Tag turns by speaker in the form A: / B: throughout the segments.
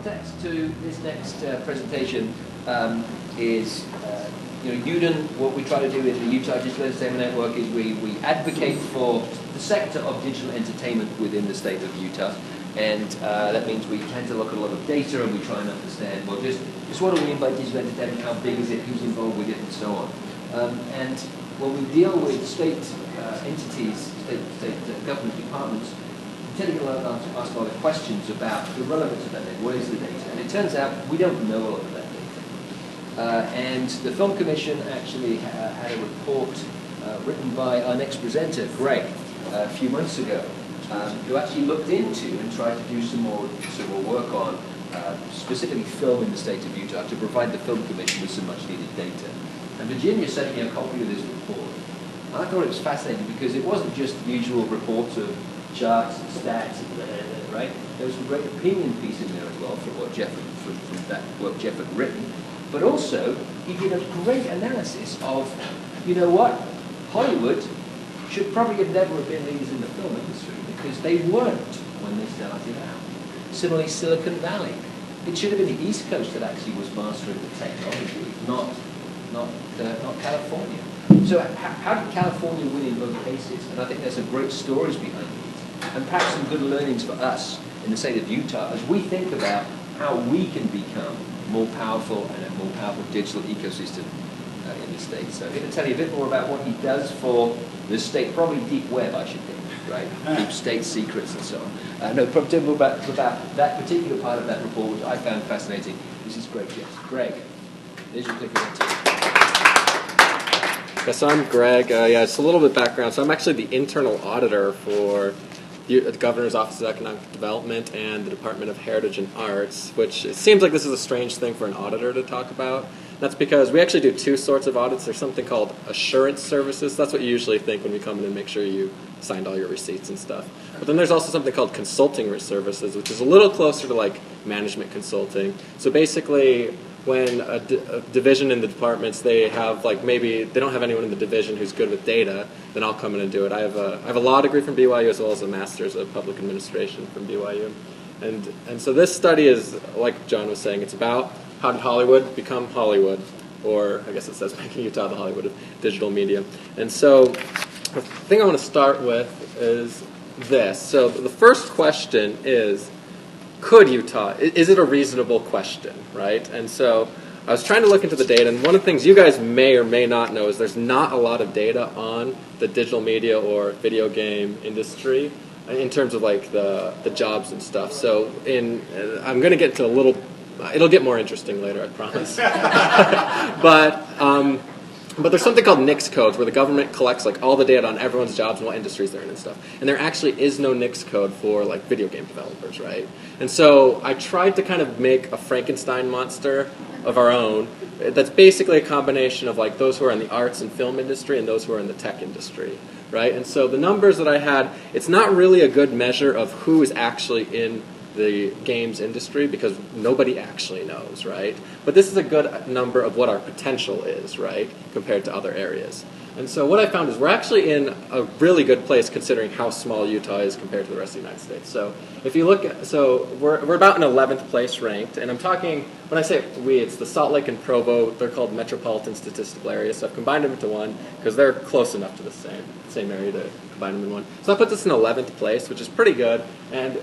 A: context to this next presentation is, UDEN, what we try to do in the Utah Digital Entertainment Network is we advocate for the sector of digital entertainment within the state of Utah. And that means we tend to look at a lot of data and we try and understand, well, just what do we mean by digital entertainment, how big is it, who's involved with it, and so on. And when we deal with state entities, state government departments, we tend to ask a lot of questions about the relevance of that data, what is the data? And it turns out we don't know a lot of that data. And the Film Commission actually had a report written by our next presenter, Greg, a few months ago, who actually looked into and tried to do some more work on specifically film in the state of Utah to provide the Film Commission with some much needed data. And Virginia sent me a copy of this report. And I thought it was fascinating because it wasn't just the usual reports of charts and stats, and, right? There was some great opinion piece in there as well from what from that work Jeff had written. But also, he did a great analysis of, you know what, Hollywood should probably have never have been leaders in the film industry because they weren't when they started out. Similarly, Silicon Valley. It should have been the East Coast that actually was mastering the technology, not California. So how did California win in both cases? And I think there's some great stories behind it. And perhaps some good learnings for us in the state of Utah as we think about how we can become more powerful and a more powerful digital ecosystem in the state. So I'm going to tell you a bit more about what he does for the state, probably deep web, I should think, right? Deep state secrets and so on. No, probably more about that particular part of that report, which I found fascinating. This is Greg, yes. Greg, there's your clicker on TV.
B: Yeah, so I'm Greg. Yeah, just a little bit of background. So I'm actually the internal auditor for the Governor's Office of Economic Development and the Department of Heritage and Arts, which it seems like this is a strange thing for an auditor to talk about. That's because we actually do two sorts of audits. There's something called assurance services. That's what you usually think when we come in and make sure you signed all your receipts and stuff. But then there's also something called consulting services, which is a little closer to like management consulting. So basically, when a division in the departments, they have like maybe they don't have anyone in the division who's good with data, then I'll come in and do it. I have a law degree from BYU as well as a master's of public administration from BYU. And so this study is, like John was saying, it's about how did Hollywood become Hollywood, or I guess it says making Utah the Hollywood of digital media. And so the thing I want to start with is this. So the first question is, could Utah, is it a reasonable question, right? And so I was trying to look into the data, and one of the things you guys may or may not know is there's not a lot of data on the digital media or video game industry in terms of like the jobs and stuff. So I'm going to get to a little, it'll get more interesting later, I promise. But there's something called NICS codes where the government collects like all the data on everyone's jobs and what industries they're in and stuff. And there actually is no NICS code for like video game developers, right? And so I tried to kind of make a Frankenstein monster of our own that's basically a combination of like those who are in the arts and film industry and those who are in the tech industry, right? And so the numbers that I had, it's not really a good measure of who is actually in the games industry because nobody actually knows, right? But this is a good number of what our potential is, right, compared to other areas. And so what I found is we're actually in a really good place considering how small Utah is compared to the rest of the United States. So if you look at, so we're about in 11th place ranked, and I'm talking, when I say we, it's the Salt Lake and Provo, they're called metropolitan statistical areas, so I've combined them into one because they're close enough to the same area to combine them in one. So I put this in 11th place, which is pretty good, and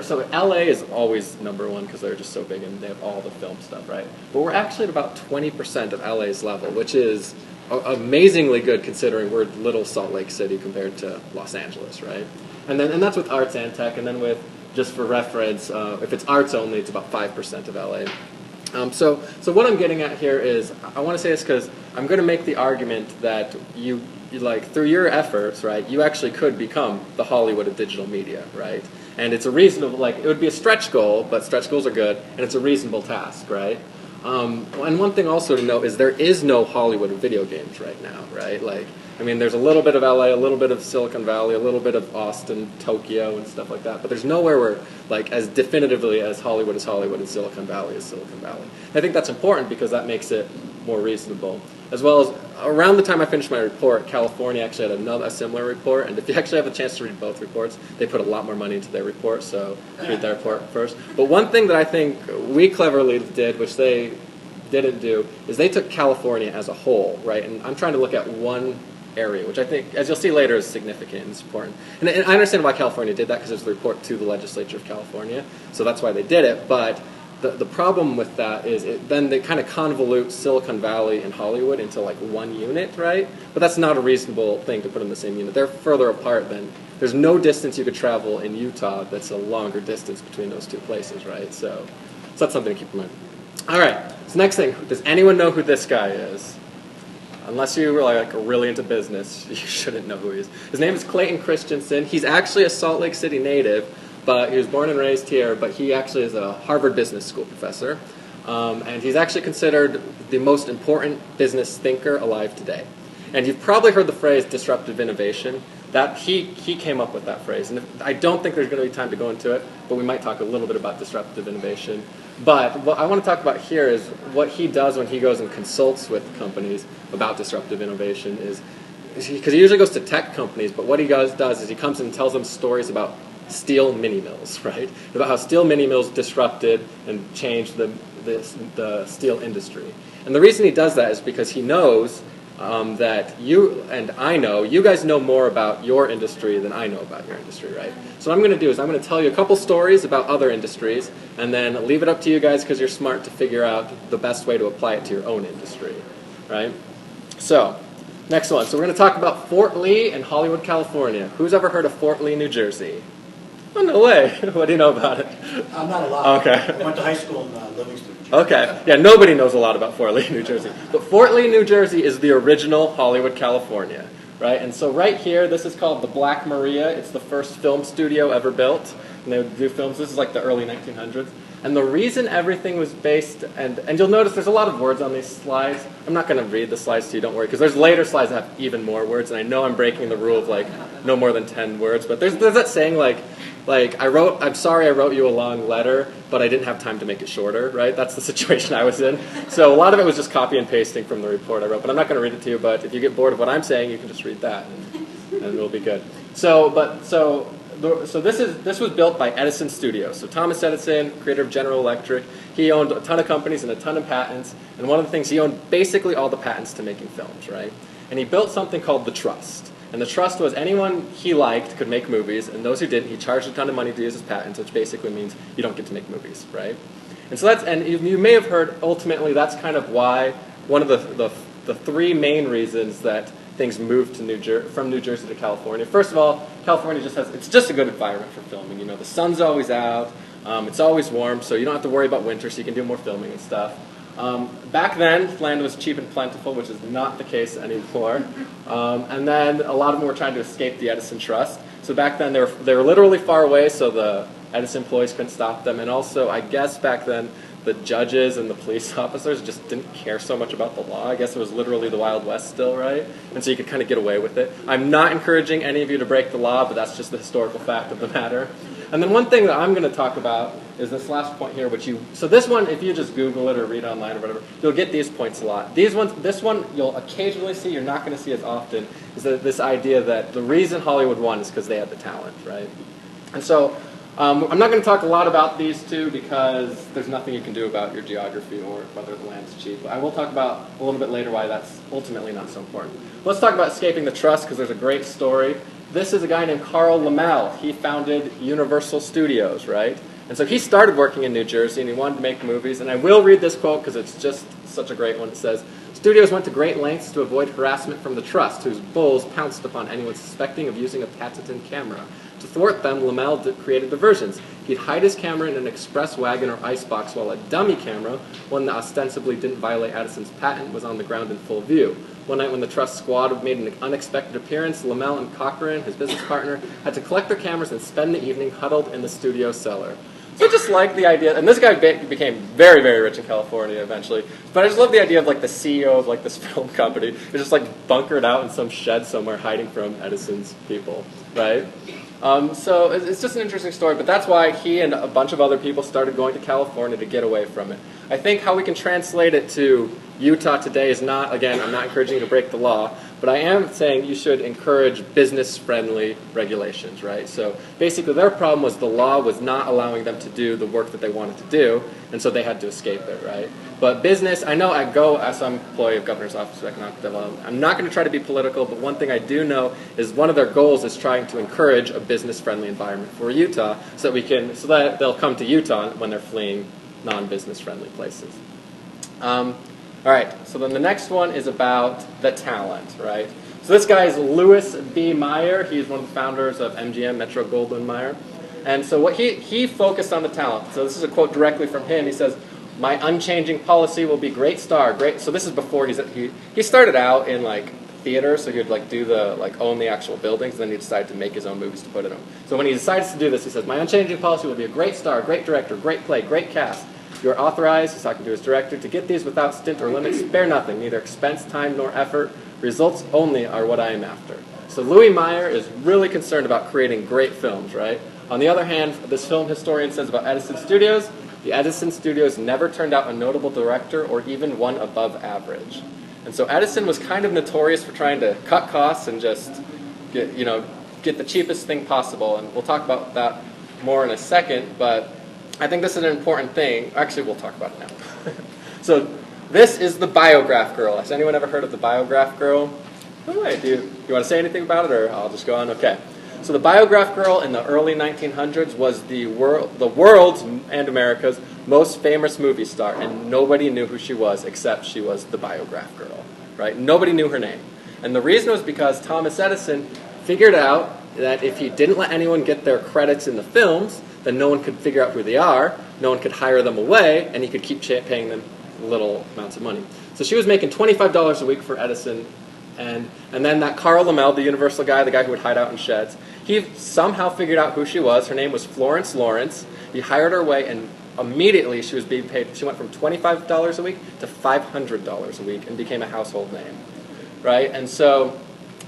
B: so LA is always number one because they're just so big and they have all the film stuff, right? But we're actually at about 20% of LA's level, which is amazingly good considering we're little Salt Lake City compared to Los Angeles, right? And that's with arts and tech, and then with, just for reference, if it's arts only, it's about 5% of LA. So what I'm getting at here is, I want to say this because I'm going to make the argument that you like through your efforts, right, you actually could become the Hollywood of digital media, right? And it's a reasonable, like, it would be a stretch goal, but stretch goals are good, and it's a reasonable task, right? And one thing also to note is there is no Hollywood of video games right now, right? Like, I mean, there's a little bit of LA, a little bit of Silicon Valley, a little bit of Austin, Tokyo, and stuff like that. But there's nowhere where, like, as definitively as Hollywood is Hollywood and Silicon Valley is Silicon Valley. I think that's important because that makes it more reasonable. As well as around the time I finished my report, California actually had a similar report, and if you actually have a chance to read both reports, they put a lot more money into their report, so read their report first. But one thing that I think we cleverly did, which they didn't do, is they took California as a whole, right? And I'm trying to look at one area, which I think, as you'll see later, is significant and important. And I understand why California did that, because it was the report to the legislature of California, so that's why they did it, but the problem with that is then they kind of convolute Silicon Valley and Hollywood into like one unit, right? But that's not a reasonable thing to put in the same unit. They're further apart than, there's no distance you could travel in Utah that's a longer distance between those two places, right? So that's something to keep in mind. All right, so next thing, does anyone know who this guy is? Unless you were like really into business, you shouldn't know who he is. His name is Clayton Christensen. He's actually a Salt Lake City native, but he was born and raised here, but he actually is a Harvard Business School professor. And he's actually considered the most important business thinker alive today. And you've probably heard the phrase disruptive innovation. That he came up with that phrase. And I don't think there's going to be time to go into it, but we might talk a little bit about disruptive innovation. But what I want to talk about here is what he does when he goes and consults with companies about disruptive innovation is, because he usually goes to tech companies, but what he does is he comes and tells them stories about steel mini mills, right? About how steel mini mills disrupted and changed the steel industry. And the reason he does that is because he knows that you and I know, you guys know more about your industry than I know about your industry, right? So what I'm going to do is I'm going to tell you a couple stories about other industries and then leave it up to you guys because you're smart to figure out the best way to apply it to your own industry, right? So, next one. So we're going to talk about Fort Lee in Hollywood, California. Who's ever heard of Fort Lee, New Jersey? Oh, no way. What do you know about it?
C: Not a lot.
B: Okay.
C: I went to high school in Livingston, New Jersey.
B: Okay. Yeah, nobody knows a lot about Fort Lee, New Jersey. But Fort Lee, New Jersey is the original Hollywood, California, right? And so right here, this is called the Black Maria. It's the first film studio ever built. And they would do films. This is like the early 1900s. And the reason everything was based, and you'll notice there's a lot of words on these slides. I'm not going to read the slides to you, don't worry, because there's later slides that have even more words, and I know I'm breaking the rule of like no more than 10 words, but there's that saying like I'm sorry I wrote you a long letter, but I didn't have time to make it shorter, right? That's the situation I was in. So a lot of it was just copy and pasting from the report I wrote, but I'm not going to read it to you, but if you get bored of what I'm saying, you can just read that, and it'll be good. So this was built by Edison Studios. So Thomas Edison, creator of General Electric, he owned a ton of companies and a ton of patents. And one of the things, he owned basically all the patents to making films, right? And he built something called the Trust. And the Trust was anyone he liked could make movies, and those who didn't, he charged a ton of money to use his patents, which basically means you don't get to make movies, right? And so and you may have heard, ultimately, that's kind of why one of the three main reasons that things moved to from New Jersey to California. First of all, California it's just a good environment for filming. You know, the sun's always out, it's always warm, so you don't have to worry about winter, so you can do more filming and stuff. Back then, land was cheap and plentiful, which is not the case anymore. And then a lot of them were trying to escape the Edison Trust. So back then, they were literally far away, so the Edison employees couldn't stop them. And also, I guess back then, the judges and the police officers just didn't care so much about the law. I guess it was literally the Wild West still, right? And so you could kind of get away with it. I'm not encouraging any of you to break the law, but that's just the historical fact of the matter. And then one thing that I'm going to talk about is this last point here, so this one, if you just Google it or read online or whatever, you'll get these points a lot. This one you'll occasionally see, you're not going to see as often, is this idea that the reason Hollywood won is because they had the talent, right? And so I'm not going to talk a lot about these two because there's nothing you can do about your geography or whether the land's cheap. But I will talk about a little bit later why that's ultimately not so important. Let's talk about escaping the trust because there's a great story. This is a guy named Carl Laemmle. He founded Universal Studios, right? And so he started working in New Jersey and he wanted to make movies. And I will read this quote because it's just such a great one. It says, "Studios went to great lengths to avoid harassment from the trust, whose bulls pounced upon anyone suspecting of using a patented camera. To thwart them, Laemmle created diversions. He'd hide his camera in an express wagon or icebox while a dummy camera, one that ostensibly didn't violate Addison's patent, was on the ground in full view. One night when the trust squad made an unexpected appearance, Laemmle and Cochran, his business partner, had to collect their cameras and spend the evening huddled in the studio cellar." So I just like the idea, and this guy became very, very rich in California eventually, but I just love the idea of like the CEO of like this film company who's just like bunkered out in some shed somewhere hiding from Edison's people, right? So it's just an interesting story, but that's why he and a bunch of other people started going to California to get away from it. I think how we can translate it to Utah today is not, again, I'm not encouraging you to break the law, but I am saying you should encourage business-friendly regulations, right? So basically their problem was the law was not allowing them to do the work that they wanted to do, and so they had to escape it, right? But business, I know I go as an employee of Governor's Office of Economic Development. I'm not going to try to be political, but one thing I do know is one of their goals is trying to encourage a business-friendly environment for Utah so that they'll come to Utah when they're fleeing non-business-friendly places. All right, so then the next one is about the talent, right? So this guy is Louis B. Meyer. He's one of the founders of MGM, Metro-Goldwyn-Mayer. And so what he focused on the talent. So this is a quote directly from him. He says, "My unchanging policy will be great star, great." So this is before he started out in like theater, so he'd like do the own the actual buildings, and then he decided to make his own movies to put in them. So when he decides to do this, he says, "My unchanging policy will be a great star, great director, great play, great cast. You are authorized," he's talking to his director, "to get these without stint or limit, spare nothing, neither expense, time, nor effort. Results only are what I am after." So Louis Meyer is really concerned about creating great films, right? On the other hand, this film historian says about Edison Studios, the Edison Studios never turned out a notable director or even one above average. And so Edison was kind of notorious for trying to cut costs and just get the cheapest thing possible. And we'll talk about that more in a second, but I think this is an important thing. Actually, we'll talk about it now. So this is the Biograph Girl. Has anyone ever heard of the Biograph Girl? Oh, wait, do you want to say anything about it, or I'll just go on? Okay. So the Biograph Girl in the early 1900s was the world's and America's most famous movie star, and nobody knew who she was except she was the Biograph Girl, right? Nobody knew her name. And the reason was because Thomas Edison figured out that if he didn't let anyone get their credits in the films, then no one could figure out who they are, no one could hire them away, and he could keep paying them little amounts of money. So she was making $25 a week for Edison, and then that Carl Lammel, the Universal guy, the guy who would hide out in sheds, he somehow figured out who she was. Her name was Florence Lawrence. He hired her away, and immediately she was being paid. She went from $25 a week to $500 a week and became a household name, right? And so...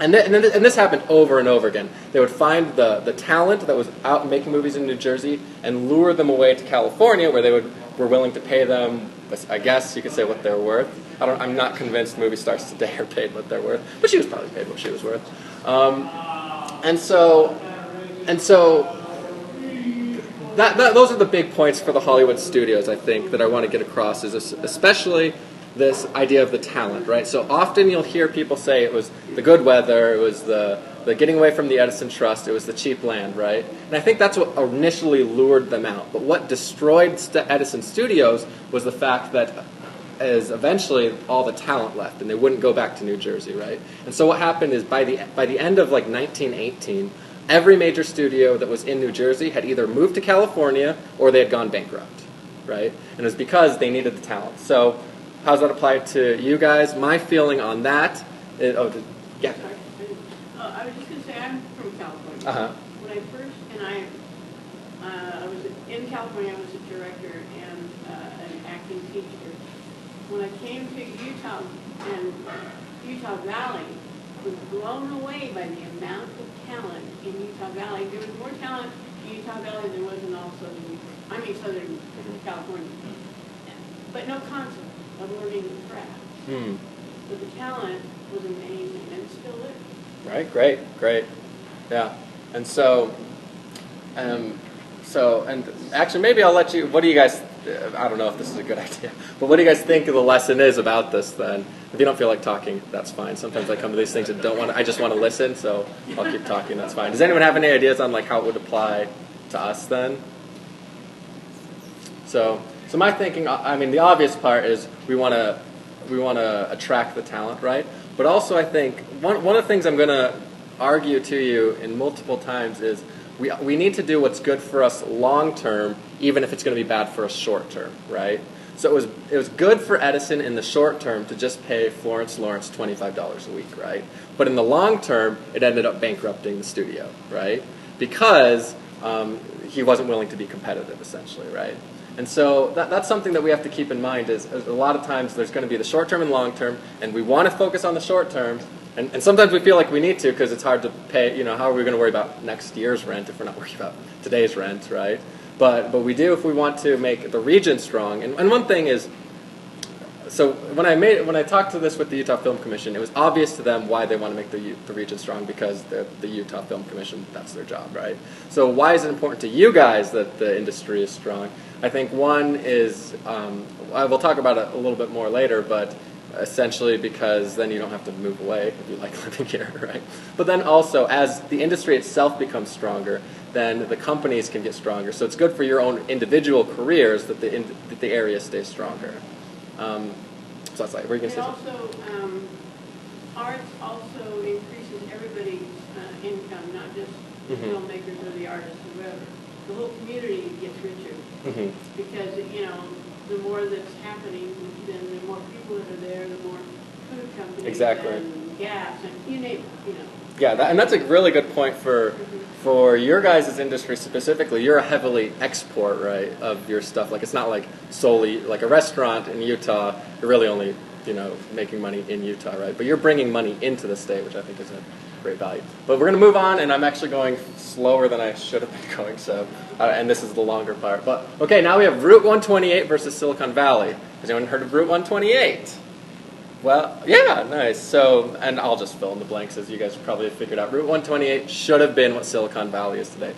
B: And this happened over and over again. They would find the talent that was out making movies in New Jersey and lure them away to California, where they were willing to pay them, I guess you could say, what they're worth. I'm not convinced movie stars today are paid what they're worth, but she was probably paid what she was worth. And so those are the big points for the Hollywood studios, I think, that I want to get across, is especially this idea of the talent, right? So often you'll hear people say it was the good weather, it was the getting away from the Edison Trust, it was the cheap land, right? And I think that's what initially lured them out. But what destroyed Edison Studios was the fact that eventually all the talent left, and they wouldn't go back to New Jersey, right? And so what happened is by the end of 1918, every major studio that was in New Jersey had either moved to California or they had gone bankrupt, right? And it was because they needed the talent. So how does that apply to you guys? My feeling on that is... yeah.
D: I was just going to say, I'm from California.
B: Uh-huh.
D: When I first... I was in California, I was a director and an acting teacher. When I came to Utah and Utah Valley, I was blown away by the amount of talent in Utah Valley. There was more talent in Utah Valley than there was in all Southern California. But no concept of learning the craft. But the talent was amazing, and it still is.
B: Right, great. Yeah. And so, and actually maybe I'll let you, what do you guys, I don't know if this is a good idea, but what do you guys think the lesson is about this then? If you don't feel like talking, that's fine. Sometimes I come to these things and I just want to listen, so I'll keep talking, that's fine. Does anyone have any ideas on how it would apply to us then? So my thinking, I mean, the obvious part is we want to attract the talent, right? But also I think one of the things I'm going to argue to you in multiple times is we need to do what's good for us long term, even if it's going to be bad for us short term, right? So it was good for Edison in the short term to just pay Florence Lawrence $25 a week, right? But in the long term, it ended up bankrupting the studio, right? Because he wasn't willing to be competitive, essentially, right? And so that's something that we have to keep in mind is a lot of times there's going to be the short term and long term, and we want to focus on the short term, and sometimes we feel like we need to because it's hard to pay, how are we going to worry about next year's rent if we're not worried about today's rent, right? But we do if we want to make the region strong. And one thing is, so when I talked to this with the Utah Film Commission, it was obvious to them why they want to make the region strong, because the Utah Film Commission, that's their job, right? So why is it important to you guys that the industry is strong? I think one is, I will talk about it a little bit more later, but essentially because then you don't have to move away if you like living here, right? But then also, as the industry itself becomes stronger, then the companies can get stronger. So it's good for your own individual careers that the area stays stronger. So that's like, were you going to say something?
D: Also, arts also increases everybody's income, not just the filmmakers or the artists or whoever. The whole community gets richer because, you know, the more that's happening, then the more people that are there, the more food companies and gas and you name it, you know.
B: Yeah, and that's a really good point for your guys' industry specifically. You're a heavily export, right, of your stuff. Like, it's not like solely like a restaurant in Utah. You're really only, you know, making money in Utah, right? But you're bringing money into the state, which I think is a great value. But we're going to move on, and I'm actually going slower than I should have been going. So, and this is the longer part. But okay, now we have Route 128 versus Silicon Valley. Has anyone heard of Route 128? Well, yeah, nice. So, and I'll just fill in the blanks, as you guys probably have figured out. Route 128 should have been what Silicon Valley is today.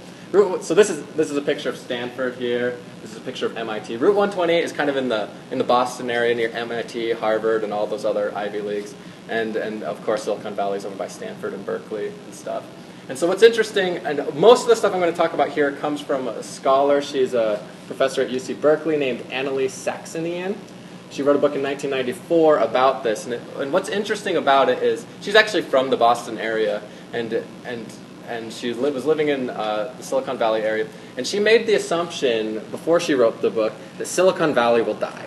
B: So this is a picture of Stanford here. This is a picture of MIT. Route 128 is kind of in the Boston area near MIT, Harvard, and all those other Ivy Leagues. And of course Silicon Valley is over by Stanford and Berkeley and stuff. And so what's interesting, and most of the stuff I'm going to talk about here comes from a scholar. She's a professor at UC Berkeley named Annalise Saxenian. She wrote a book in 1994 about this, and what's interesting about it is she's actually from the Boston area, and she was living in the Silicon Valley area, and she made the assumption before she wrote the book that Silicon Valley will die.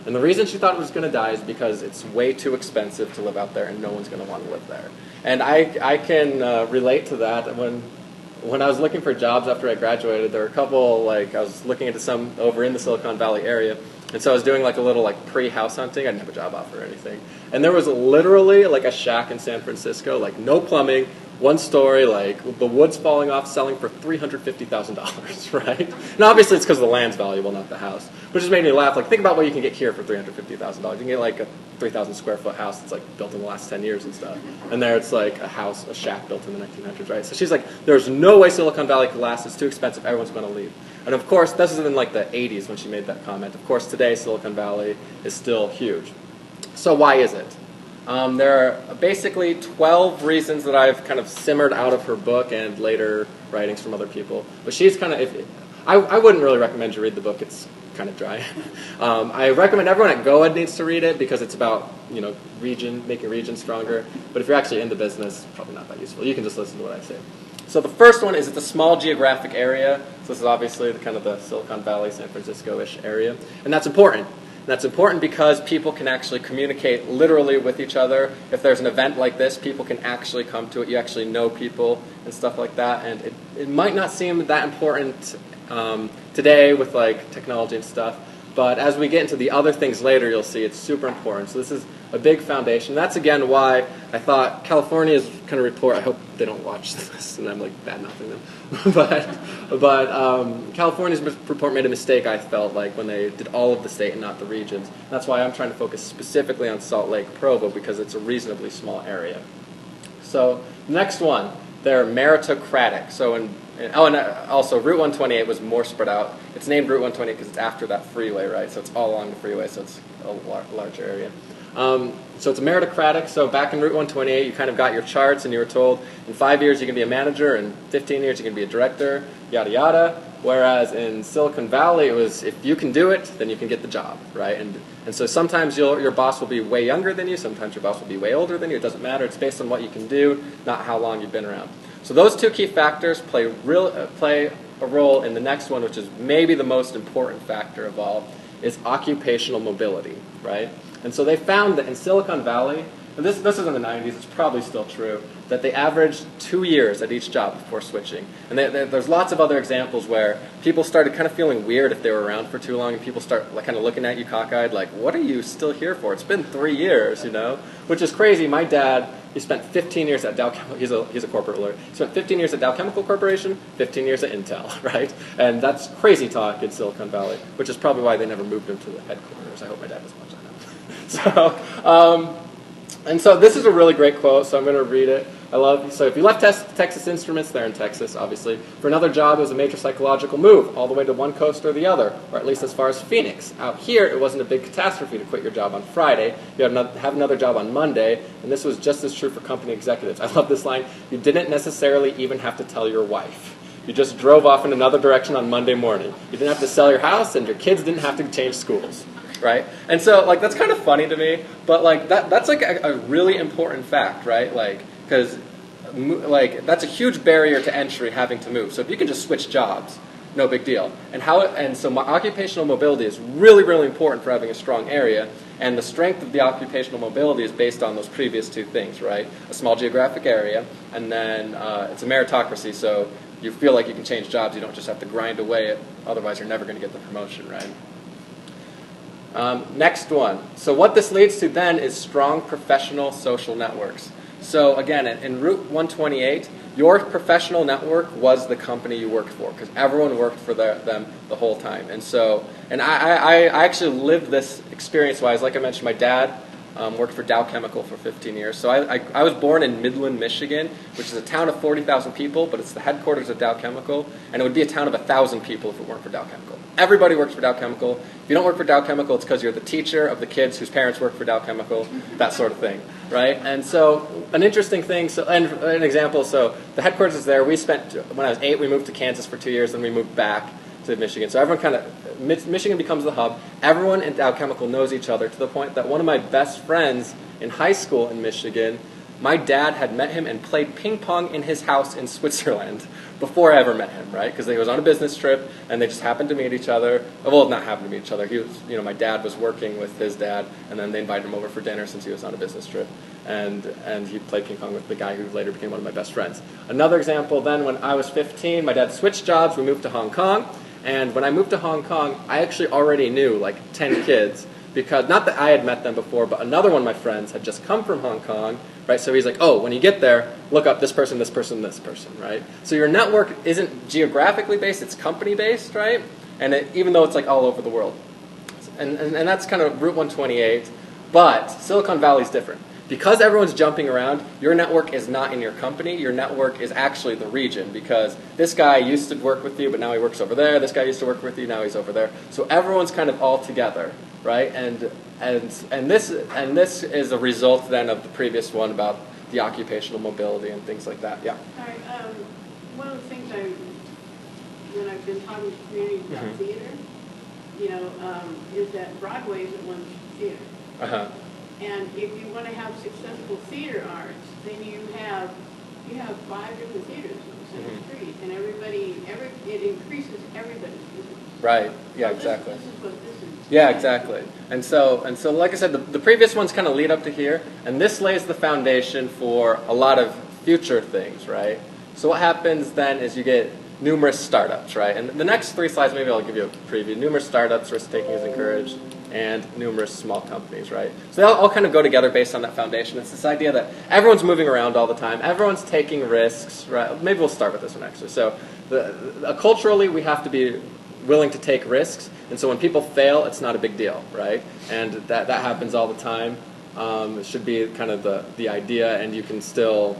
B: And the reason she thought it was going to die is because it's way too expensive to live out there, and no one's going to want to live there. And I can relate to that. When I was looking for jobs after I graduated, there were a couple, like I was looking into some over in the Silicon Valley area. And so I was doing like a little like pre-house hunting. I didn't have a job offer or anything. And there was literally like a shack in San Francisco, like no plumbing, one story, like the wood's falling off, selling for $350,000, right? And obviously it's because the land's valuable, not the house. Which just made me laugh. Like, think about what you can get here for $350,000. You can get like a 3,000 square foot house that's like built in the last 10 years and stuff. And there it's like a shack built in the 1900s, right? So she's like, there's no way Silicon Valley could last. It's too expensive. Everyone's going to leave. And of course, this is in like the 80s when she made that comment. Of course, today Silicon Valley is still huge. So why is it? There are basically 12 reasons that I've kind of simmered out of her book and later writings from other people. But she's kind of, I wouldn't really recommend you read the book. It's kind of dry. I recommend everyone at GoEd needs to read it because it's about, you know, making regions stronger. But if you're actually in the business, probably not that useful. You can just listen to what I say. So the first one is it's a small geographic area. So this is obviously the Silicon Valley, San Francisco-ish area. And that's important. And that's important because people can actually communicate literally with each other. If there's an event like this, people can actually come to it. You actually know people and stuff like that. And it might not seem that important today with like technology and stuff. But as we get into the other things later, you'll see it's super important. So this is a big foundation. That's, again, why I thought California's kind of report, I hope they don't watch this, and I'm like bad-mouthing them. but California's report made a mistake, I felt like, when they did all of the state and not the regions. That's why I'm trying to focus specifically on Salt Lake, Provo, because it's a reasonably small area. So the next one, they're meritocratic. So and also Route 128 was more spread out. It's named Route 128 because it's after that freeway, right? So it's all along the freeway, so it's a larger area. So it's a meritocratic. So back in Route 128, you kind of got your charts, and you were told in 5 years you can be a manager, in 15 years you can be a director, yada yada. Whereas in Silicon Valley, it was if you can do it, then you can get the job, right? And so sometimes your boss will be way younger than you. Sometimes your boss will be way older than you. It doesn't matter. It's based on what you can do, not how long you've been around. So those two key factors play a role in the next one, which is maybe the most important factor of all, is occupational mobility, right? And so they found that in Silicon Valley, and this is in the 90s, it's probably still true, that they averaged 2 years at each job before switching. And there's lots of other examples where people started kind of feeling weird if they were around for too long, and people start like kind of looking at you cockeyed, like, what are you still here for? It's been 3 years, you know? Which is crazy. My dad, he spent 15 years at Dow Chemical. He's a corporate lawyer. He spent 15 years at Dow Chemical Corporation, 15 years at Intel, right? And that's crazy talk in Silicon Valley, which is probably why they never moved him to the headquarters. I hope my dad doesn't watch that now. So, and so this is a really great quote, so I'm going to read it. So if you left Texas Instruments, they're in Texas, obviously, for another job, it was a major psychological move, all the way to one coast or the other, or at least as far as Phoenix. Out here, it wasn't a big catastrophe to quit your job on Friday. You have another job on Monday, and this was just as true for company executives. I love this line. You didn't necessarily even have to tell your wife. You just drove off in another direction on Monday morning. You didn't have to sell your house, and your kids didn't have to change schools. Right? And so, like, that's kind of funny to me, but, like, that's like a really important fact, right? Like, because, like, that's a huge barrier to entry, having to move. So if you can just switch jobs, no big deal. And so occupational mobility is really, really important for having a strong area, and the strength of the occupational mobility is based on those previous two things, right? A small geographic area, and then it's a meritocracy, so you feel like you can change jobs, you don't just have to grind away, otherwise you're never going to get the promotion, right? Next one. So what this leads to then is strong professional social networks. So again, in Route 128, your professional network was the company you worked for, because everyone worked for them the whole time. And so, and I actually lived this experience-wise. Like I mentioned, my dad worked for Dow Chemical for 15 years. So I was born in Midland, Michigan, which is a town of 40,000 people, but it's the headquarters of Dow Chemical, and it would be a town of 1,000 people if it weren't for Dow Chemical. Everybody works for Dow Chemical. If you don't work for Dow Chemical, it's because you're the teacher of the kids whose parents work for Dow Chemical, that sort of thing, right? And so an interesting thing, and an example, so the headquarters is there. We spent, when I was 8, we moved to Kansas for 2 years, then we moved back to Michigan. So everyone kind of, Michigan becomes the hub. Everyone in Dow Chemical knows each other, to the point that one of my best friends in high school in Michigan, my dad had met him and played ping pong in his house in Switzerland before I ever met him, right? Because he was on a business trip and they just happened to meet each other. Well, not happened to meet each other. He was, my dad was working with his dad, and then they invited him over for dinner since he was on a business trip. And he played ping pong with the guy who later became one of my best friends. Another example, then, when I was 15, my dad switched jobs. We moved to Hong Kong. And when I moved to Hong Kong, I actually already knew like 10 kids, because not that I had met them before, but another one of my friends had just come from Hong Kong, right? So he's like, oh, when you get there, look up this person, this person, this person, right? So your network isn't geographically based, it's company based, right? And even though it's like all over the world. And that's kind of Route 128, but Silicon Valley's different. Because everyone's jumping around, your network is not in your company. Your network is actually the region, because this guy used to work with you, but now he works over there. This guy used to work with you, now he's over there. So everyone's kind of all together, right? And this is a result then of the previous one about the occupational mobility and things like that. Yeah.
D: All right. One of the things when I've been talking to communities about theater, is that Broadway is at one theater.
B: Uh-huh.
D: And if you want to have successful theater arts, then you have 5 different theaters on the same street, and it increases everybody's business.
B: Right. Yeah.
D: So
B: Exactly.
D: This is what this is.
B: Yeah. Exactly. And so, like I said, the previous ones kind of lead up to here, and this lays the foundation for a lot of future things, right? So what happens then is you get numerous startups, right? And the next 3 slides, maybe I'll give you a preview. Numerous startups, risk-taking is encouraged, and numerous small companies, right? So they all kind of go together based on that foundation. It's this idea that everyone's moving around all the time. Everyone's taking risks, right? Maybe we'll start with this one, actually. So culturally, we have to be willing to take risks. And so when people fail, it's not a big deal, right? And that happens all the time. It should be kind of the idea, and you can still,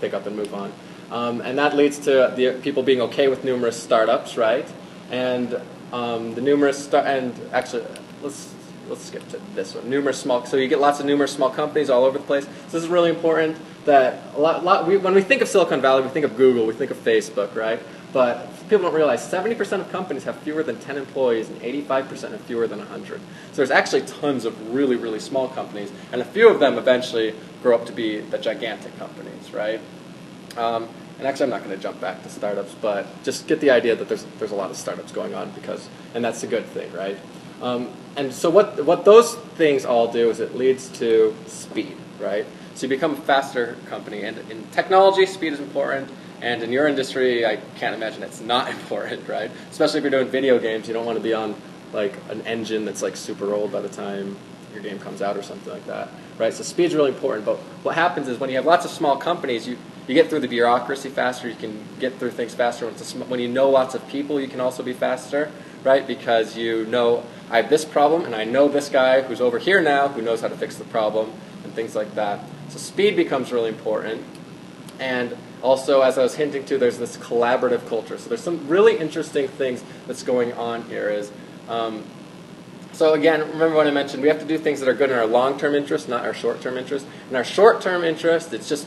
B: pick up and move on. And that leads to the people being okay with numerous startups, right? And the numerous actually, let's skip to this one. So you get lots of numerous small companies all over the place. So this is really important. That when we think of Silicon Valley, we think of Google, we think of Facebook, right? But people don't realize 70% of companies have fewer than 10 employees, and 85% have fewer than 100. So there's actually tons of really, really small companies, and a few of them eventually grow up to be the gigantic companies, right? And actually, I'm not going to jump back to startups, but just get the idea that there's a lot of startups going on, and that's a good thing, right? And so what those things all do is it leads to speed, right? So you become a faster company, and in technology, speed is important, and in your industry, I can't imagine it's not important, right? Especially if you're doing video games, you don't want to be on like an engine that's like super old by the time your game comes out or something like that, right? So speed's really important, but what happens is when you have lots of small companies, you get through the bureaucracy faster, you can get through things faster. When you know lots of people, you can also be faster, right? Because you know I have this problem, and I know this guy who's over here now who knows how to fix the problem, and things like that. So speed becomes really important. And also, as I was hinting to, there's this collaborative culture. So there's some really interesting things that's going on here. So again, remember what I mentioned, we have to do things that are good in our long-term interest, not our short-term interest. In our short-term interest, it's just,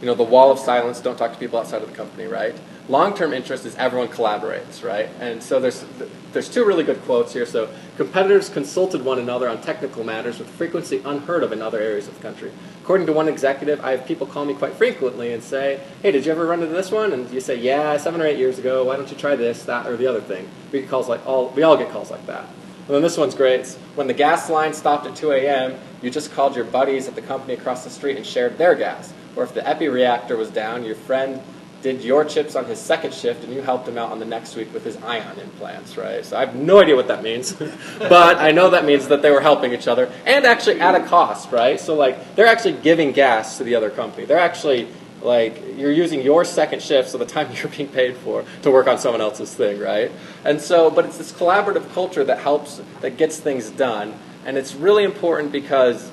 B: the wall of silence, don't talk to people outside of the company, right? Long-term interest is everyone collaborates, right? And so there's two really good quotes here. So competitors consulted one another on technical matters with frequency unheard of in other areas of the country. According to one executive, I have people call me quite frequently and say, hey, did you ever run into this one? And you say, yeah, 7 or 8 years ago. Why don't you try this, that, or the other thing? We all get calls like that. And then this one's great. It's, when the gas line stopped at 2 a.m., you just called your buddies at the company across the street and shared their gas. Or if the epi reactor was down, your friend did your chips on his second shift and you helped him out on the next week with his ion implants, right? So I have no idea what that means, but I know that means that they were helping each other and actually at a cost, right? So they're actually giving gas to the other company. They're actually you're using your second shift, so the time you're being paid for, to work on someone else's thing, right? And so, but it's this collaborative culture that gets things done, and it's really important because,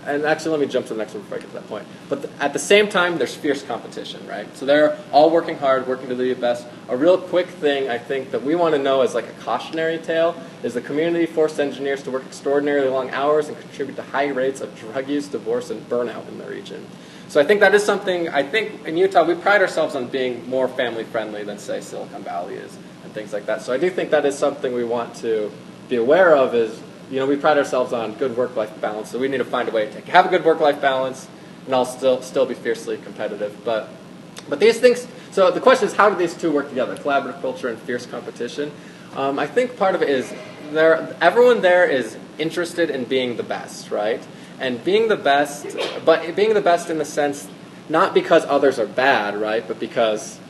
B: and actually let me jump to the next one before I get to that point, but at the same time, there's fierce competition, right? So they're all working hard, working to do their best. A real quick thing, I think, that we want to know as a cautionary tale is the community forced engineers to work extraordinarily long hours and contribute to high rates of drug use, divorce, and burnout in the region. So I think that is something, I think in Utah we pride ourselves on being more family friendly than say Silicon Valley is and things like that. So I do think that is something we want to be aware of is, we pride ourselves on good work-life balance. So we need to find a way to have a good work-life balance and I'll still be fiercely competitive. But these things, so the question is how do these two work together, collaborative culture and fierce competition? I think part of it is everyone there is interested in being the best, right? And being the best, but being the best in the sense, not because others are bad, right, but because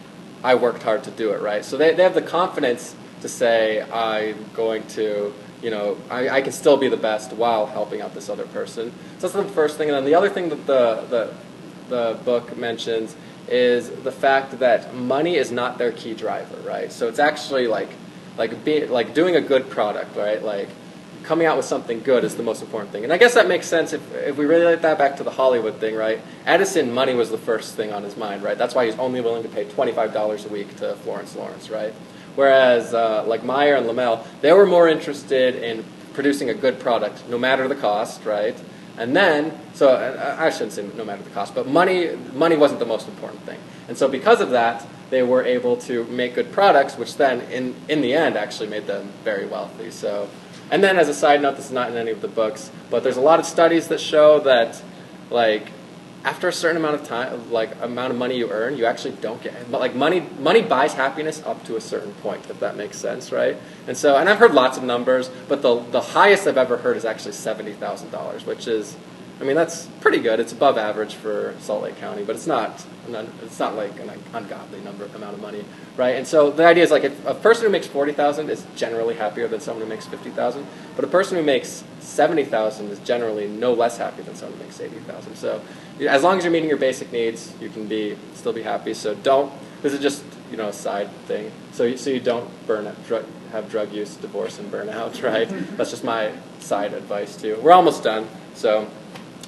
B: I worked hard to do it, right? So they have the confidence to say, I'm going to, I can still be the best while helping out this other person. So that's the first thing. And then the other thing that the book mentions is the fact that money is not their key driver, right? So it's actually like doing a good product, right? Coming out with something good is the most important thing. And I guess that makes sense if we relate that back to the Hollywood thing, right? Edison, money was the first thing on his mind, right? That's why he's only willing to pay $25 a week to Florence Lawrence, right? Whereas Meyer and Lamel, they were more interested in producing a good product, no matter the cost, right? And then, so I shouldn't say no matter the cost, but money wasn't the most important thing. And so because of that, they were able to make good products, which then, in the end, actually made them very wealthy. So. And then as a side note, this is not in any of the books, but there's a lot of studies that show that, after a certain amount of time, amount of money you earn, you actually don't get, but money buys happiness up to a certain point, if that makes sense, right? And so, and I've heard lots of numbers, but the highest I've ever heard is actually $70,000, which is, that's pretty good. It's above average for Salt Lake County, but it's not like an ungodly amount of money, right? And so the idea is if a person who makes $40,000 is generally happier than someone who makes $50,000, but a person who makes $70,000 is generally no less happy than someone who makes $80,000. So as long as you're meeting your basic needs, you can still be happy. So this is just a side thing. So you don't have drug use, divorce, and burnout, right? That's just my side advice too. We're almost done. So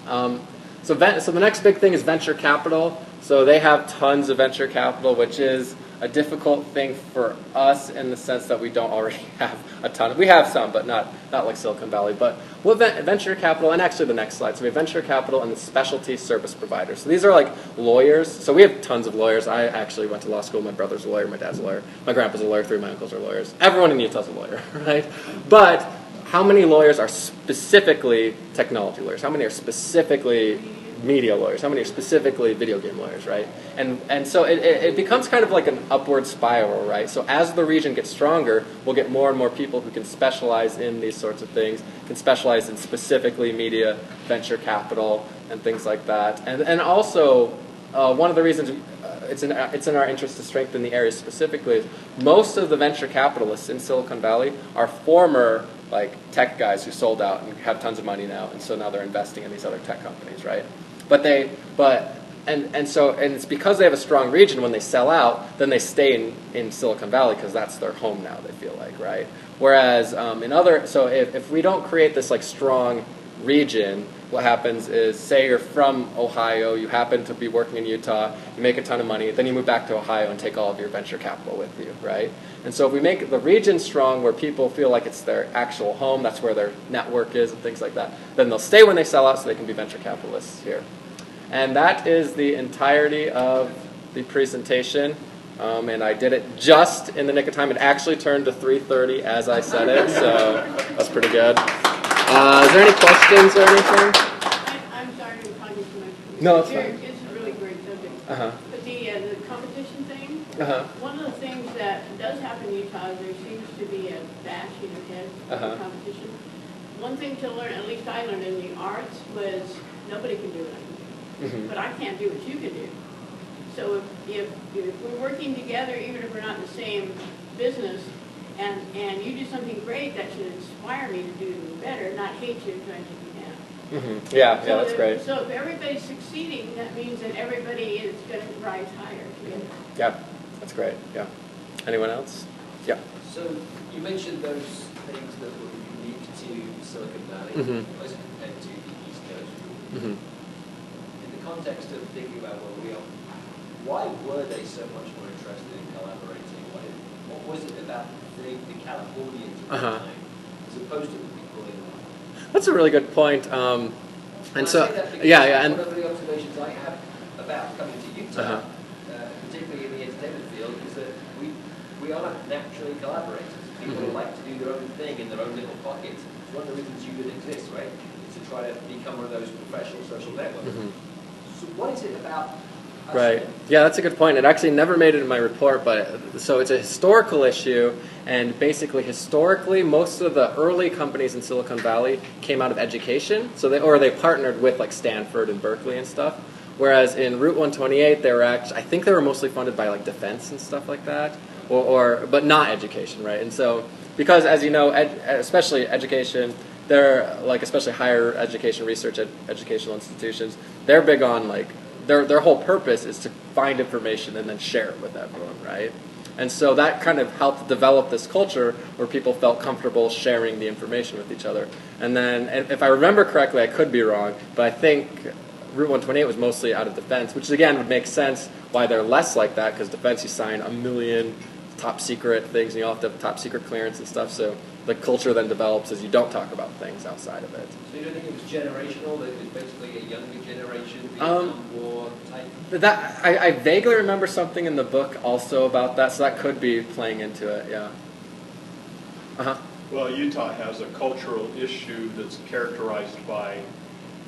B: the next big thing is venture capital. So they have tons of venture capital, which is a difficult thing for us in the sense that we don't already have a ton. We have some, but not like Silicon Valley. But what venture capital, and actually the next slide, so we have venture capital and the specialty service providers. So these are lawyers. So we have tons of lawyers. I actually went to law school. My brother's a lawyer. My dad's a lawyer. My grandpa's a lawyer. 3 of my uncles are lawyers. Everyone in Utah's a lawyer, right? But how many lawyers are specifically technology lawyers? How many are specifically media lawyers? How many are specifically video game lawyers, right? And so it becomes kind of like an upward spiral, right? So as the region gets stronger, we'll get more and more people who can specialize in these sorts of things, can specialize in specifically media, venture capital, and things like that. And also, one of the reasons it's in our interest to strengthen the area specifically is most of the venture capitalists in Silicon Valley are former tech guys who sold out and have tons of money now, and so now they're investing in these other tech companies, right? But and so it's because they have a strong region. When they sell out, then they stay in Silicon Valley because that's their home now. They feel like, right? Whereas if we don't create this like strong region, what happens is, say you're from Ohio, you happen to be working in Utah, you make a ton of money, then you move back to Ohio and take all of your venture capital with you, right? And so if we make the region strong where people feel like it's their actual home, that's where their network is and things like that, then they'll stay when they sell out so they can be venture capitalists here. And that is the entirety of the presentation. And I did it just in the nick of time. It actually turned to 3:30 as I said it, so that's pretty good. Is there any questions or anything?
D: I'm sorry to talk too much.
B: No, it's fine.
D: It's a really great subject. But the competition thing, one of the things that does happen in Utah is there seems to be a bashing ahead of competition. One thing to learn, at least I learned in the arts, was nobody can do what I can do. But I can't do what you can do. So if we're working together, even if we're not in the same business, and you do something great, that should inspire me to do better, not hate you trying to do that.
B: Yeah, that's great.
D: So if everybody's succeeding, that means that everybody is going to rise higher together.
B: Yeah, that's great. Yeah. Anyone else? Yeah.
A: So you mentioned those things that were unique to Silicon Valley, as compared to the East Coast. In the context of thinking about where we are, why were they so much more interested in collaborating? What was it about the Californians at the time, as opposed to the people in
B: That's a really good point. And so, and
A: one of the observations I have about coming to Utah, particularly in the entertainment field, is that we are naturally collaborators. People like to do their own thing in their own little pockets. It's one of the reasons UDEN exists, right? Is to try to become one of those professional social networks. So what is it about?
B: Right. Yeah, that's a good point. It actually never made it in my report, but so it's a historical issue, and basically historically, most of the early companies in Silicon Valley came out of education, so they partnered with like Stanford and Berkeley and stuff. Whereas in Route 128, they were I think they were mostly funded by like defense and stuff like that, but not education, right? And so because, as you know, especially education, they're like especially higher education research educational institutions, they're big on like. Their whole purpose is to find information and then share it with everyone, right? And so that kind of helped develop this culture where people felt comfortable sharing the information with each other. And then, if I remember correctly, I could be wrong, but I think Route 128 was mostly out of defense, which again would make sense why they're less like that, because defense, you sign 1 million top secret things, and you all have to have top secret clearance and stuff, so the culture then develops as you don't talk about things outside of it.
A: So you don't think it was generational, that it was basically a younger generation, Vietnam War type?
B: That I vaguely remember something in the book also about that, so that could be playing into it, yeah.
E: Well, Utah has a cultural issue that's characterized by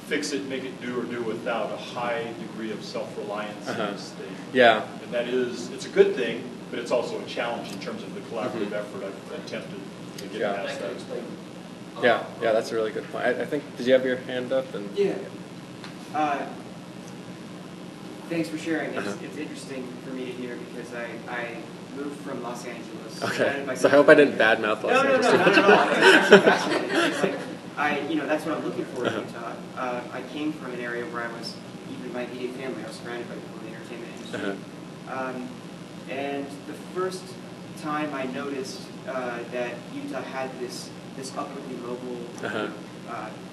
E: fix it, make it do, or do without a high degree of self-reliance in the state.
B: Yeah.
E: And that is, it's a good thing, but it's also a challenge in terms of the collaborative effort I've attempted to get past that.
B: Yeah, that's a really good point. I think, did you have your hand up? And
F: thanks for sharing. It's interesting for me to hear because I moved from Los Angeles.
B: Okay, so I hope I didn't badmouth Los Angeles.
F: No, not at all. It's actually fascinating. It's like, that's what I'm looking for in Utah. I came from an area where I was, even my immediate family, I was surrounded by people in the entertainment industry. And the first time I noticed that Utah had this upwardly mobile,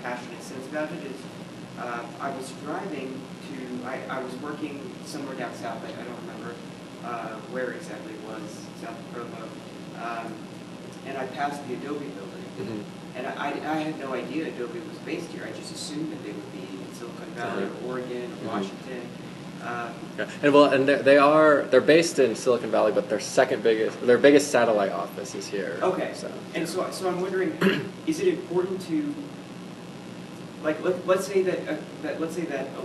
F: passionate sense about it is I was driving to, I was working somewhere down south, I don't remember where exactly it was, south of Provo, and I passed the Adobe building, and I had no idea Adobe was based here. I just assumed that they would be in Silicon Valley or Oregon or Washington.
B: And they're based in Silicon Valley, but their biggest satellite office is here.
F: Okay. So I'm wondering, is it important to, like, let's say that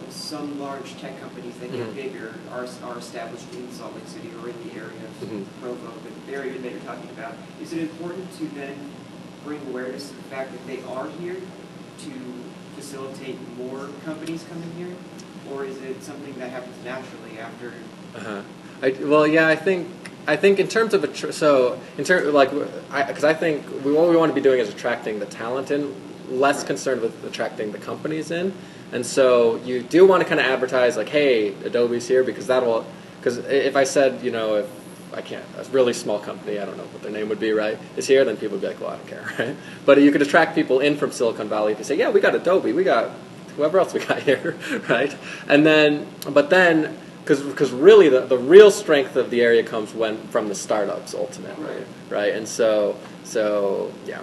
F: some large tech companies that get bigger are established in Salt Lake City or in the area of Provo, the area that you're talking about. Is it important to then bring awareness to the fact that they are here to facilitate more companies coming here? Or is it something that happens naturally after?
B: I think in terms of because I think what we want to be doing is attracting the talent in, less concerned with attracting the companies in. And so you do want to kind of advertise like, hey, Adobe's here, because if I said, if I can't, a really small company, I don't know what their name would be, right, is here, then people would be like, well, I don't care, right? But you could attract people in from Silicon Valley if you say, yeah, we got Adobe, we got whoever else we got here, right? And then, because really the real strength of the area comes from the startups ultimately, right? And so yeah.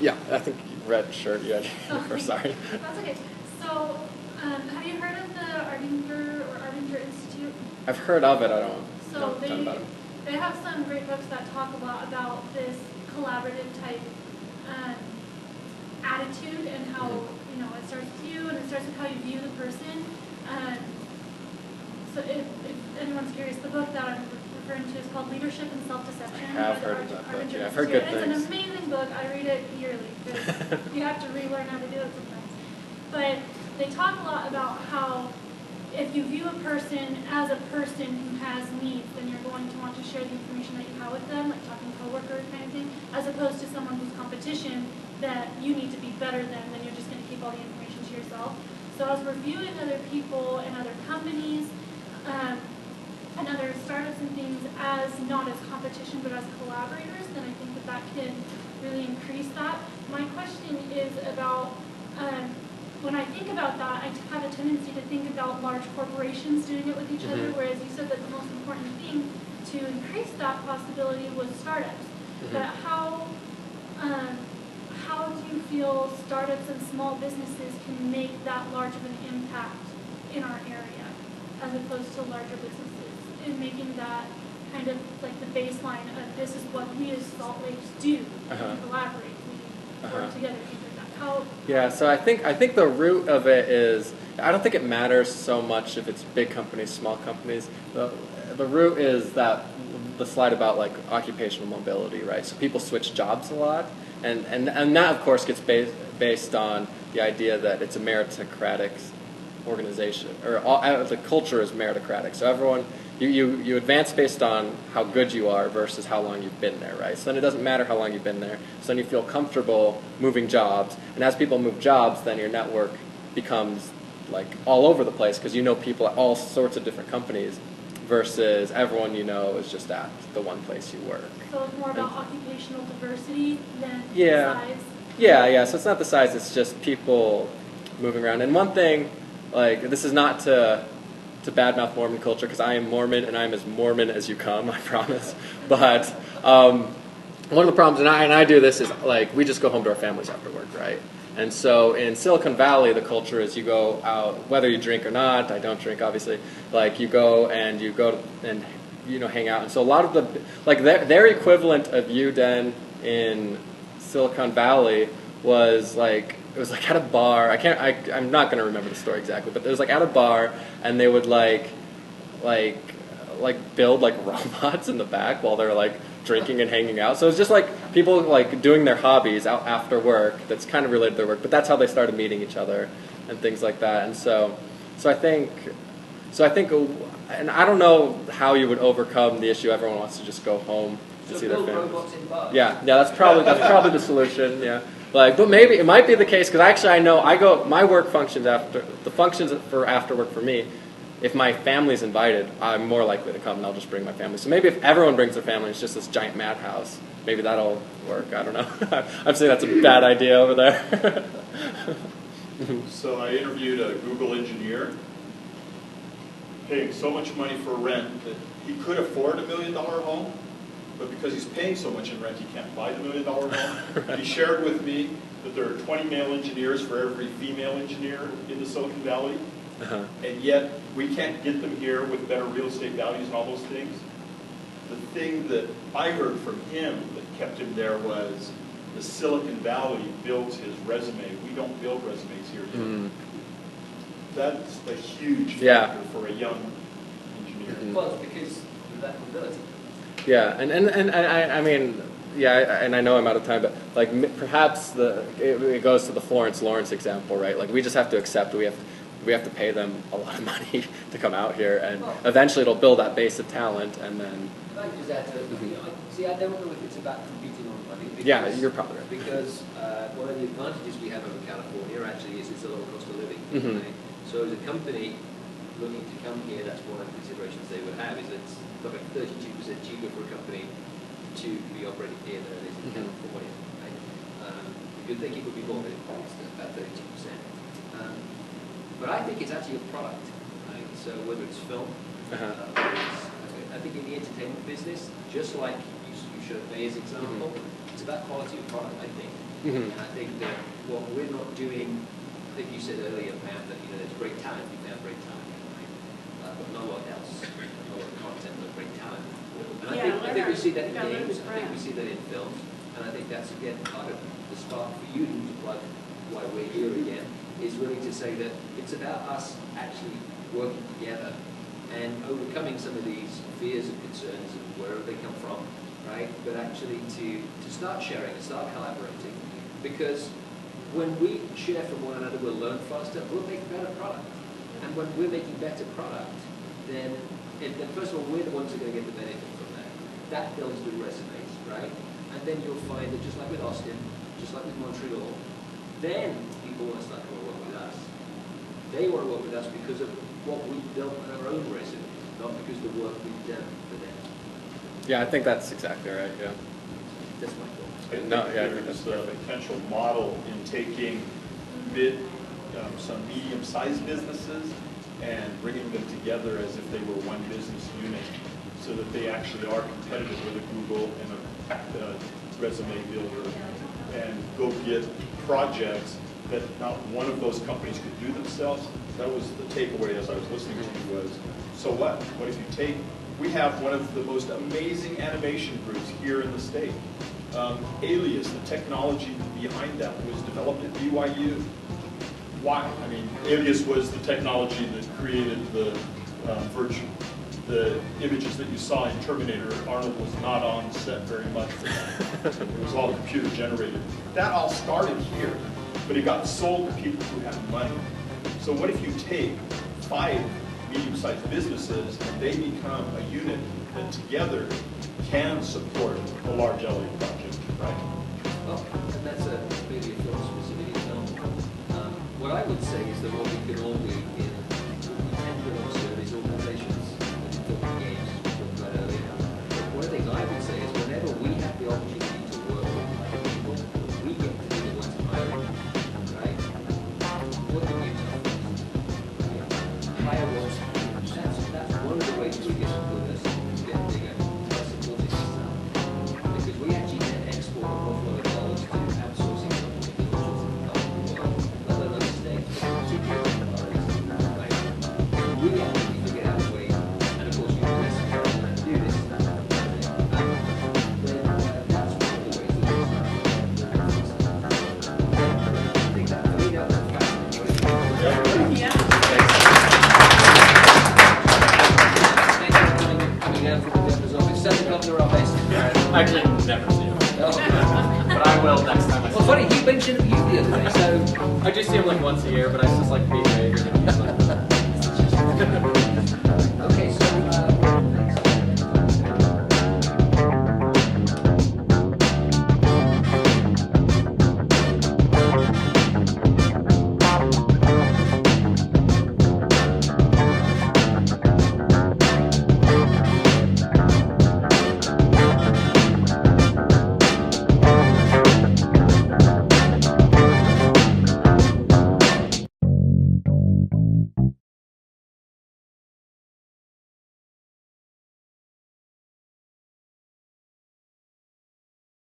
B: Yeah, I think red shirt you had first, sorry.
G: That's okay. So, have you heard of the Arbinger Institute?
B: I've heard of it, I don't know a ton about it.
G: They have some great books that talk a lot about this collaborative type attitude and how, it starts with you and it starts with how you view the person. So if anyone's curious, the book that I'm referring to is called Leadership and Self-Deception.
B: I have heard of that book, yeah, I've heard good things.
G: It's an amazing book. I read it yearly because you have to relearn how to do it sometimes. But they talk a lot about how if you view a person as a person who has needs, then you're going to want to share the information that you have with them, like talking to coworkers kind of thing, as opposed to someone who's competition that you need to be better than, then you're just going to keep all the information to yourself. So I was reviewing other people and other companies and other startups and things as not as competition but as collaborators, then I think that can really increase that. My question is about when I think about that, I have a tendency to think about large corporations doing it with each other, whereas you said that the most important thing to increase that possibility was startups. But how do you feel startups and small businesses can make that large of an impact in our area as opposed to larger businesses, in making that kind of like the baseline of this is what we as Salt Lakes do, we collaborate, we work together, things like that.
B: Yeah, so I think the root of it is, I don't think it matters so much if it's big companies, small companies. The root is that the slide about like occupational mobility, right? So people switch jobs a lot, and that of course gets based on the idea that it's a meritocratic organization, or the culture is meritocratic. So everyone, you advance based on how good you are versus how long you've been there, right? So then it doesn't matter how long you've been there. So then you feel comfortable moving jobs, and as people move jobs, then your network becomes like all over the place because you know people at all sorts of different companies versus everyone you know is just at the one place you work.
G: So it's more about occupational diversity than size?
B: Yeah, so it's not the size, it's just people moving around. And one thing, like, this is not to badmouth Mormon culture, because I am Mormon and I'm as Mormon as you come, I promise. But one of the problems, and I do this, is like we just go home to our families after work, right? And so in Silicon Valley, the culture is you go out, whether you drink or not. I don't drink, obviously. Like you go and hang out. And so a lot of the their equivalent of UDEN in Silicon Valley was like, it was like at a bar. I'm not going to remember the story exactly, but it was like at a bar, and they would like build like robots in the back while they're like drinking and hanging out. So it's just like people like doing their hobbies out after work. That's kind of related to their work, but that's how they started meeting each other and things like that. And so I think, and I don't know how you would overcome the issue. Everyone wants to just go home to see their families.
A: Robots in bars.
B: Yeah, that's probably the solution. Yeah. But maybe it might be the case, because actually I know my work functions after work for me. If my family's invited, I'm more likely to come, and I'll just bring my family. So maybe if everyone brings their family, it's just this giant madhouse. Maybe that'll work. I don't know. I'm saying that's a bad idea over there.
E: So I interviewed a Google engineer, paying so much money for rent that he could afford $1 million home. But because he's paying so much in rent, he can't buy the $1 million home. Right. He shared with me that there are 20 male engineers for every female engineer in the Silicon Valley, and yet we can't get them here with better real estate values and all those things. The thing that I heard from him that kept him there was the Silicon Valley builds his resume. We don't build resumes here yet. That's a huge factor for a young engineer.
A: Well, it's because of that mobility.
B: Yeah, and I mean, yeah, and I know I'm out of time, but like perhaps it goes to the Florence Lawrence example, right? Like we just have to accept we have to pay them a lot of money to come out here, and eventually it'll build that base of talent, and then.
A: I just add to it. See, I don't know if it's about competing on money.
B: Yeah, you're probably right.
A: Because one of the advantages we have over California actually is it's a lower cost of living.
B: Mhm.
A: Right? So as a company looking to come here, that's one of the considerations they would have, is it's about 32% cheaper for a company to be operating here than it is in California. Right? You'd think it would be more, but it's about 32%. But I think it's actually a product. Right? So whether it's film, I think in the entertainment business, just like you showed me as an example, it's about quality of product, I think. And I think that what we're not doing, I think you said earlier, Matt, that there's great talent, you found great talent, right? But not a lot else, not a lot of content, but great talent. And I think we see that in games, I think we see that in films, and I think that's again part of the spark for you to plug why we're here again, is really to say that it's about us actually working together and overcoming some of these fears and concerns and wherever they come from, right? But actually to start sharing and start collaborating, because when we share from one another, we'll learn faster, we'll make better product. And when we're making better product, then first of all, we're the ones who are going to get the benefit from that. That builds the resumes, right? And then you'll find that just like with Austin, just like with Montreal, then people want to start to work with us. They want to work with us because of what we've built on our own resume, not because of the work we've done for them.
B: Yeah, I think that's exactly right, yeah.
A: That's my thought.
E: I think
B: No, yeah, I think
E: there's
B: that's
E: a potential model in taking some medium-sized businesses and bringing them together as if they were one business unit, so that they actually are competitive with a Google and a resume builder, and go get projects that not one of those companies could do themselves. That was the takeaway as I was listening to you was, so what? What if you take, we have one of the most amazing animation groups here in the state. Alias, the technology behind that was developed at BYU. Why? I mean, Alias was the technology that created the the images that you saw in Terminator. Arnold was not on set very much for that. It was all computer generated. That all started here, but it got sold to people who had money. So what if you take 5 medium-sized businesses and they become a unit that together can support a large LA project, right?
A: Well, and that's maybe a film-specific example. What I would say is that what we can all do in tender of service organizations, film games, we talked about earlier. One of the things I would say is whenever we have the opportunity to work with other people, we get to be the ones hiring, right? What can you tell us? Hire roles. That's one of the ways we get to put us get bigger by supporting ourselves. Because we actually can export an awful lot of dollars to outsourcing companies in the world, let alone states, particularly right? We actually figure out a way, and of course you can necessarily do this, then that's one of the ways that we start. I think that, for me, that's fascinating.
D: Yeah.
A: Coming down from the governor's office, 7 o'clock they're our best.
B: Actually, never seen him. But I will next time I see
A: Well, funny, you mentioned you the other day, so
B: him. I do see him like once a year, but I just like being major.